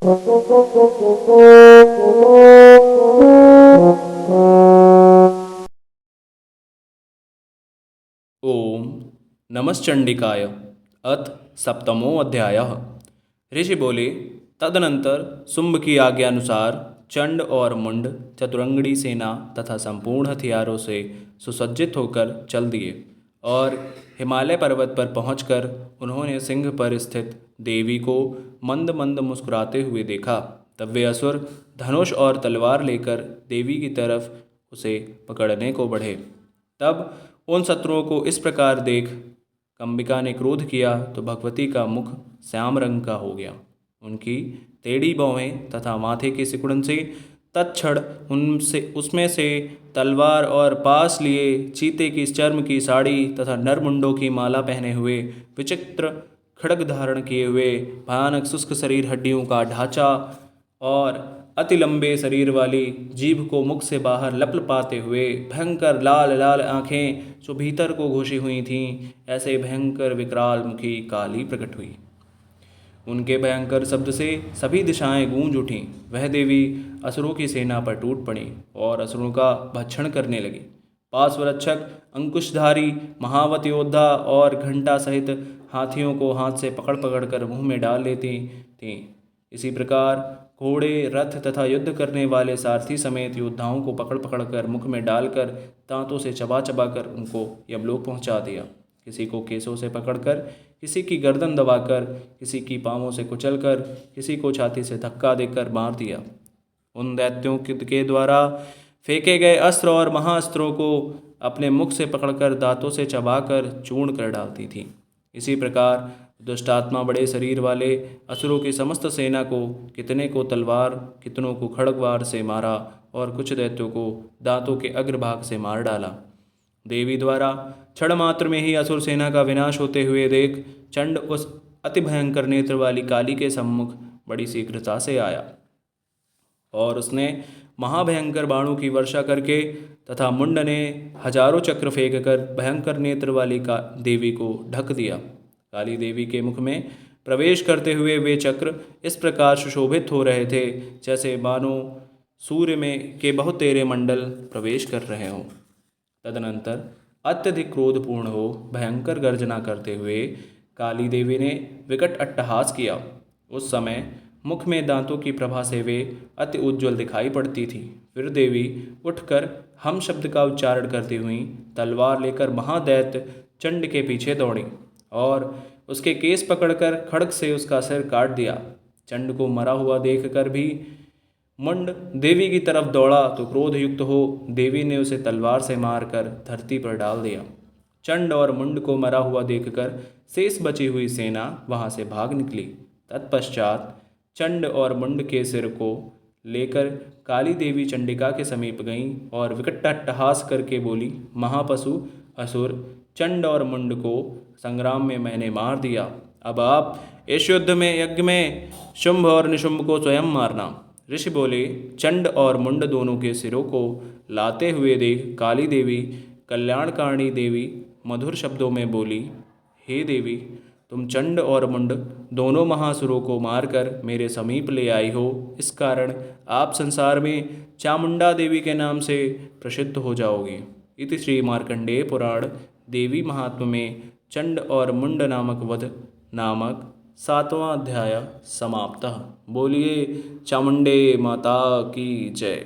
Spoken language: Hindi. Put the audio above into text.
ओम नमश्चंडिकाय। अथ सप्तमो अध्यायः। ऋषि बोले, तदनंतर शुंभ की आज्ञानुसार चंड और मुंड चतुरंगड़ी सेना तथा संपूर्ण हथियारों से सुसज्जित होकर चल दिए और हिमालय पर्वत पर पहुंचकर उन्होंने सिंह पर स्थित देवी को मंद मंद मुस्कुराते हुए देखा। तब वे असुर धनुष और तलवार लेकर देवी की तरफ उसे पकड़ने को बढ़े। तब उन शत्रुओं को इस प्रकार देख अंबिका ने क्रोध किया तो भगवती का मुख श्याम रंग का हो गया। उनकी टेढ़ी भौहें तथा माथे के सिकुड़न से तत्क्षण उनसे उसमें से तलवार और पास लिए चीते की चर्म की साड़ी तथा नरमुंडों की माला पहने हुए विचित्र खड्ग धारण किए हुए भयानक शुष्क शरीर, हड्डियों का ढांचा और अति लंबे शरीर वाली जीभ को मुख से बाहर लपलपाते हुए भयंकर लाल लाल आँखें जो भीतर को घुसी हुई थीं, ऐसे भयंकर विकराल मुखी काली प्रकट हुई। उनके भयंकर शब्द से सभी दिशाएं गूंज उठीं। वह देवी असुरों की सेना पर टूट पड़ी और असुरों का भक्षण करने लगी। पार्श्वरक्षक, अंकुशधारी, महावत योद्धा और घंटा सहित हाथियों को हाथ से पकड़ पकड़ कर मुँह में डाल लेती थीं। इसी प्रकार घोड़े, रथ तथा युद्ध करने वाले सारथी समेत योद्धाओं को पकड़ पकड़ कर मुख में डालकर दांतों से चबा चबा कर उनको यमलोक पहुंचा दिया। किसी को केसों से पकड़कर, किसी की गर्दन दबाकर, किसी की पांवों से कुचलकर, किसी को छाती से धक्का देकर मार दिया। उन दैत्यों के द्वारा फेंके गए अस्त्र और महाअस्त्रों को अपने मुख से पकड़कर दांतों से चबाकर चूर्ण कर डालती थी। इसी प्रकार दुष्टात्मा बड़े शरीर वाले असुरों की समस्त सेना को कितने को तलवार, कितनों को खड्गवार से मारा और कुछ दैत्यों को दांतों के अग्रभाग से मार डाला। देवी द्वारा क्षण मात्र में ही असुर सेना का विनाश होते हुए देख चंड उस अति भयंकर नेत्र वाली काली के सम्मुख बड़ी शीघ्रता से आया और उसने महाभयंकर बाणों की वर्षा करके तथा मुंड ने हजारों चक्र फेंक कर भयंकर नेत्र वाली का देवी को ढक दिया। काली देवी के मुख में प्रवेश करते हुए वे चक्र इस प्रकार सुशोभित हो रहे थे जैसे मानो सूर्य में के बहुत तेरे मंडल प्रवेश कर रहे हों। तदनंतर अत्यधिक क्रोधपूर्ण हो भयंकर गर्जना करते हुए काली देवी ने विकट अट्टहास किया। उस समय मुख में दांतों की प्रभा से वे अति उज्ज्वल दिखाई पड़ती थी। फिर देवी उठकर हम शब्द का उच्चारण करती हुई तलवार लेकर महादैत्य चंड के पीछे दौड़ी और उसके केस पकड़कर खड्ग से उसका सिर काट दिया। चंड को मरा हुआ देखकर भी मुंड देवी की तरफ दौड़ा तो क्रोध युक्त हो देवी ने उसे तलवार से मारकर धरती पर डाल दिया। चंड और मुंड को मरा हुआ देखकर शेष बची हुई सेना वहां से भाग निकली। तत्पश्चात चंड और मुंड के सिर को लेकर काली देवी चंडिका के समीप गईं और विकट अट्टहास करके बोली, महापशु असुर, चंड और मुंड को संग्राम में मैंने मार दिया। अब आप इस युद्ध में यज्ञ में शुंभ और निशुंभ को स्वयं मारना। ऋषि बोले, चंड और मुंड दोनों के सिरों को लाते हुए देख काली देवी कल्याणकारिणी देवी मधुर शब्दों में बोली, हे देवी, तुम चंड और मुंड दोनों महासुरों को मारकर मेरे समीप ले आई हो। इस कारण आप संसार में चामुंडा देवी के नाम से प्रसिद्ध हो जाओगे। इति श्री मार्कंडेय पुराण देवी महात्म्य में चंड और मुंड नामक वध नामक 7वां अध्याय समाप्तः। बोलिए चामुंडे माता की जय।